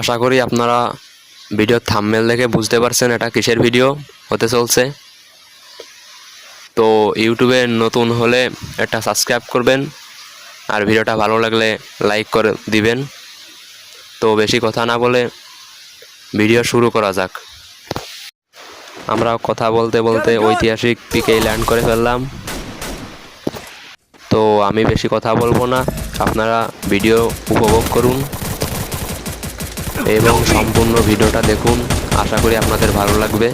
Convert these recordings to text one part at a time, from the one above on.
আশা করি আপনারা ভিডিওর থাম্বনেল দেখে বুঝতে পারছেন এটা কিসের ভিডিও হতে চলছে। তো ইউটিউবে নতুন হলে একটা সাবস্ক্রাইব করবেন, আর ভিডিওটা ভালো লাগলে লাইক করে দিবেন। তো বেশি কথা না বলে ভিডিও শুরু করা যাক। আমরা কথা বলতে বলতে ঐতিহাসিক পিকে ল্যান্ড করে ফেললাম। তো আমি বেশি কথা বলবো না, আপনারা ভিডিও উপভোগ করুন এবং সম্পূর্ণ ভিডিওটা দেখুন। আশা করি আপনাদের ভালো লাগবে।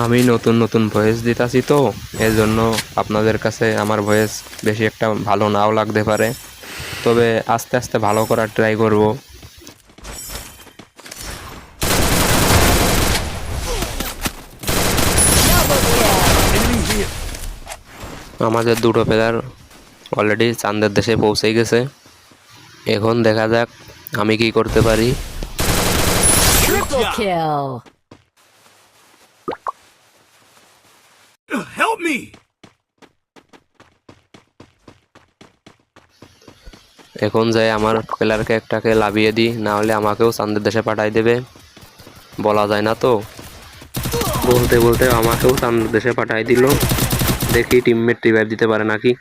আমি নতুন নতুন ভয়েস দিতাছি, তো এর জন্য আপনাদের কাছে আমার ভয়েস বেশি একটা ভালো নাও লাগতে পারে, তবে আস্তে আস্তে ভালো করার ট্রাই করব। আমাদের দুটো প্লেয়ার অলরেডি চাঁদের দেশে পৌঁছে গেছে। এখন দেখা যাক আমি কি করতে পারি। Triple kill. Help me! এখন যাই আমার প্লেয়ারকে একটাকে লাভিয়ে দিই, না হলে আমাকেও চাঁদের দেশে পাঠাই দেবে। বলা যায় না তো, বলতে বলতে আমাকেও চাঁদের দেশে পাঠাই দিল। দেখি টিমমেট রিভাইভ দিতে পারে নাকি।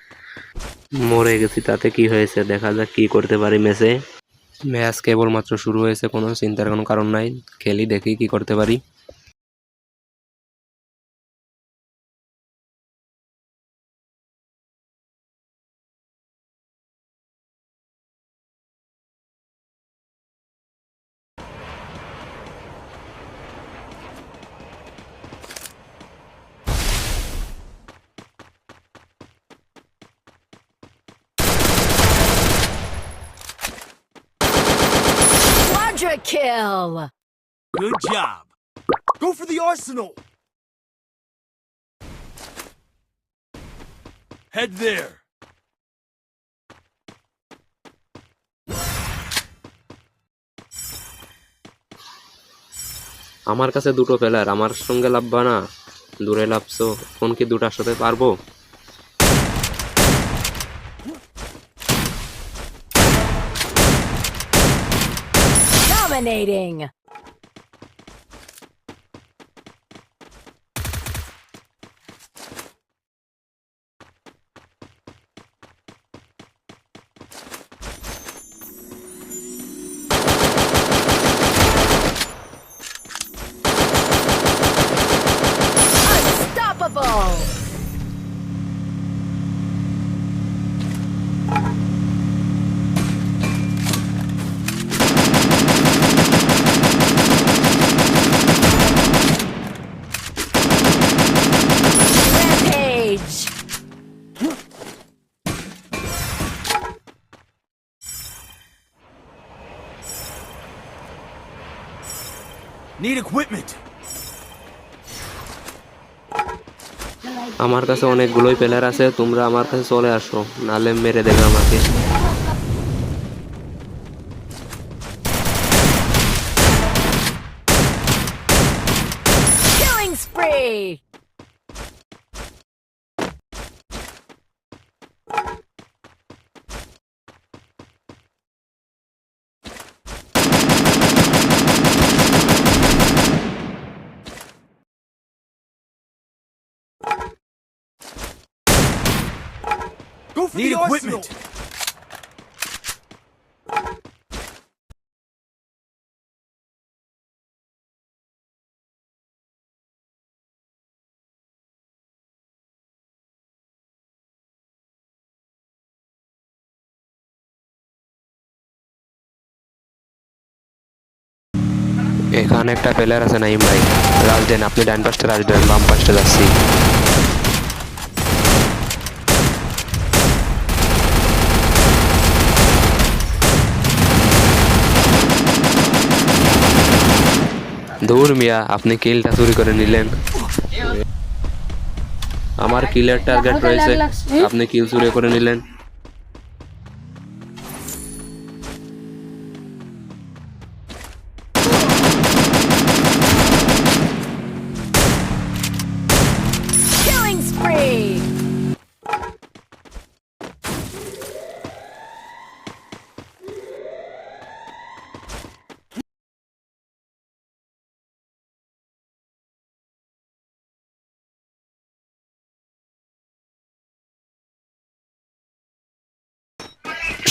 মরে গেছি, তাতে কি হয়েছে, দেখা যাক কি করতে পারি ম্যাচে। ম্যাচ কেবলমাত্র শুরু হয়েছে, কোনো চিন্তার কোনো কারণ নাই। খেলি, দেখি কি করতে পারি। Quadra kill. Good job. Go for the arsenal. Head there. আমার কাছে দুটো প্লেয়ার, আমার সঙ্গে লাভবা না, দূরে লাভছো। কোন কি দুটার সাথে পারবো? Dominating. Unstoppable. Rampage. Need equipment. আমার কাছে অনেকগুলোই প্লেয়ার আছে, তোমরা আমার কাছে চলে আসো, নালে মেরে দেবে আমাকে। Killing spree. Go for Need the equipment. arsenal. এখানে একটা প্লেয়ার আছে নাইম ভাই, রাজ দেন। আপনি ডান পাশটা রাজ দেন, বাম পাশটা যাচ্ছি। দূর মিয়া, আপনি কিলটা চুরি করে নিলেন। আমার কিলের টার্গেট রয়েছে, আপনি কিল চুরি করে নিলেন।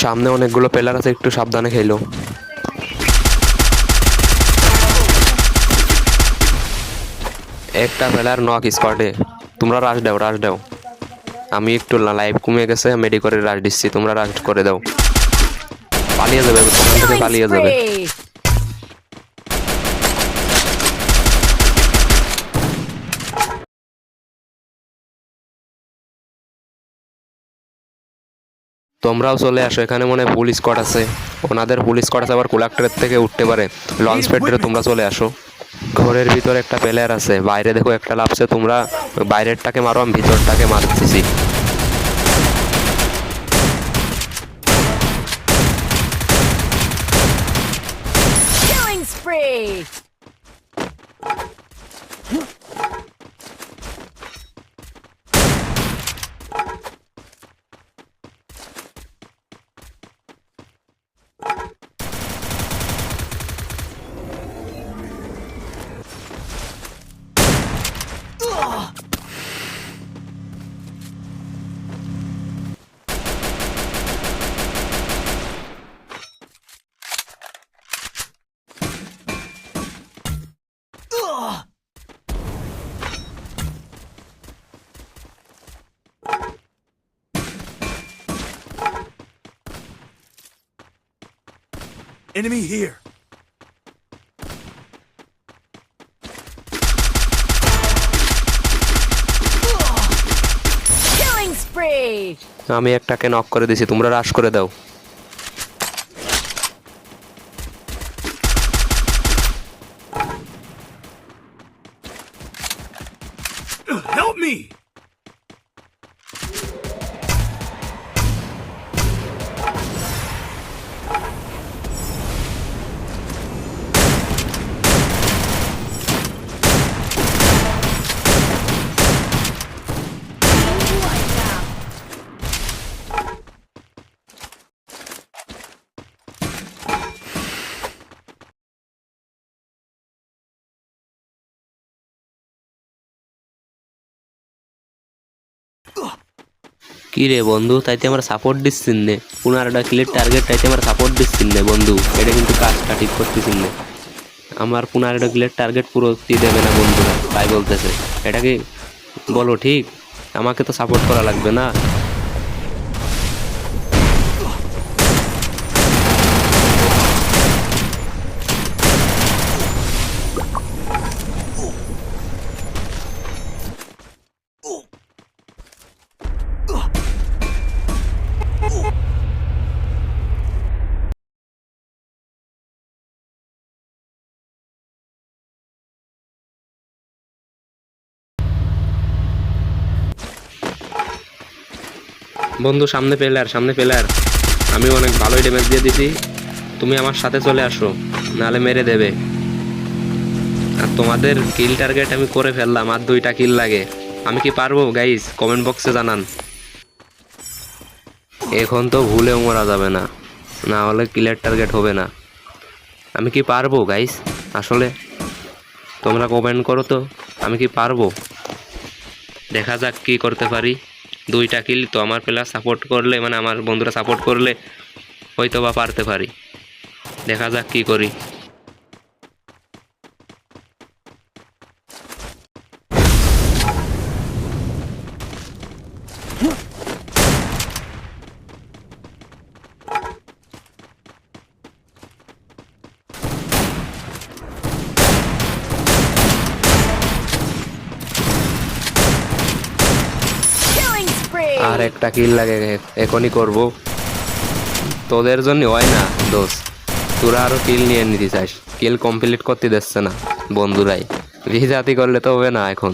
সামনে অনেকগুলো প্লেয়ার আছে, একটু সাবধানে খেলো। একটা প্লেয়ার নক স্কোয়াডে। তোমরা রাশ দাও, রাশ দাও। আমি একটু লাইভ কমে গেছে, মেডি করে রাশ দিচ্ছি, তোমরা রাশ করে দাও। পালিয়ে যাবে, ওখান থেকে Killing পালিয়ে যাবে। spree. তোমরাও চলে আসো, এখানে মনে হয় ফুল স্কোয়াড আছে। ওনাদের ফুল স্কোয়াড আছে, আবার কোলাক্টরের থেকে উঠতে পারে। লঞ্চ প্যাডে তোমরা চলে আসো। ঘরের ভিতরে একটা প্লেয়ার আছে, বাইরে দেখো একটা লাভছে। তোমরা বাইরেরটাকে মারো, আমি ভিতরটাকে মারতেছি। Killing spree. Enemy here. Killing spree. আমি একটাকে নক করে দিছি, তোমরা রাশ করে দাও। Help me! কি রে বন্ধু, তাইতে আমার সাপোর্ট দিচ্ছিস নে? 15টা কিলের টার্গেট, তাইতে আমার সাপোর্ট দিচ্ছিস নে বন্ধু? এটা কিন্তু কাজটা ঠিক করতেছিস নে। আমার 15টা কিলের টার্গেট পুরো দেবে না বন্ধুরা, তাই বলতেছে। এটা কি বলো ঠিক? আমাকে তো সাপোর্ট করা লাগবে না? বন্ধু সামনে প্লেয়ার, সামনে প্লেয়ার। আমি অনেক ভালোই ড্যামেজ দিয়ে দিছি, তুমি আমার সাথে চলে আসো, নাহলে মেরে দেবে। আর তোমাদের কিল টার্গেট আমি করে ফেললাম, আর 2টা কিল লাগে। আমি কি পারবো গাইস? কমেন্ট বক্সে জানান। এখন তো ভুলেও মরা যাবে না, না হলে কিলের টার্গেট হবে না। আমি কি পারবো গাইস? আসলে তোমরা কমেন্ট করো তো, আমি কি পারবো? দেখা যাক কি করতে পারি। 2টা কিল তো, আমার প্লেয়ার সাপোর্ট করলে, মানে আমার বন্ধুরা সাপোর্ট করলে হয়তো বা পারতে পারি। দেখা যাক কি করি। Killing spree. আর একটা কিল লাগে, এখনই করব। তোদের জন্য হয় না দোষ, তোরা আরো কিল নিয়ে নিতে চাস, কিল কমপ্লিট করতে দিচ্ছে না বন্ধুরাই। রিজাতি করলে তো হবে না। এখন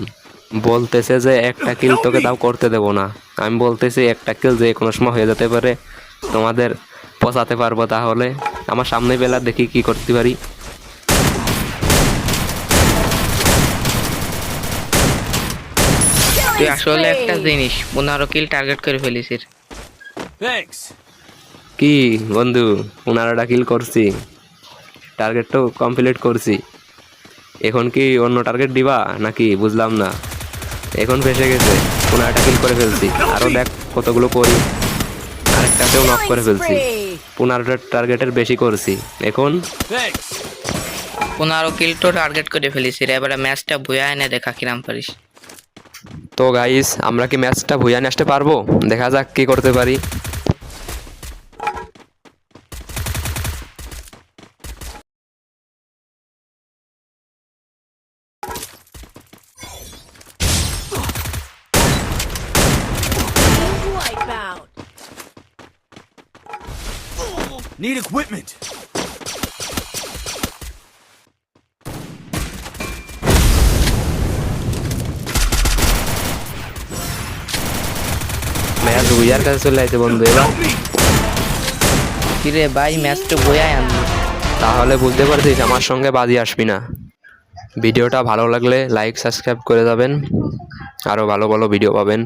বলতেছে যে একটা কিল তোকে তাও করতে দেবো না। আমি বলতেছি একটা কিল যে কোনো সময় হয়ে যেতে পারে, তোমাদের পচাতে পারবো। তাহলে আমার সামনে বেলা দেখি কি করতে পারি। তুই Killing আসলে একটা spree. জিনিস 15 কিল টার্গেট করে ফেলিস। Thanks. কি বন্ধু, 15টা কিল করছি, টার্গেট তো কমপ্লিট করছি। এখন কি অন্য টার্গেট দিবা নাকি? বুঝলাম না। এখন ফেসে গেছে, 15টা কিল করে ফেলছি, আরো দেখ কতগুলো করি। আরেকটাতেও নক করে Killing ফেলছি। spree. 15টা টার্গেটের বেশি করছি এখন। Thanks. 15 কিল তো টার্গেট করে ফেলেছি রে, এবারে ম্যাচটা বইয়া এনে দেখা কিরাম পারিস। তো গাইস আমরা কি ম্যাচটা ভুইয়া নিয়ে আসতে পারবো? দেখা যাক কি করতে পারি। Wipeout. Need equipment. ম্যাচ ভুইয়ার কাছে চলে আসছে বন্ধু এবার। Help me. কিরে ভাই ম্যাচটা বইয়া আনলি। তাহলে বুঝতে পারছিস আমার সঙ্গে বাজি আসবি না। ভিডিওটা ভালো লাগলে লাইক সাবস্ক্রাইব করে যাবেন, আরও ভালো ভালো ভিডিও পাবেন।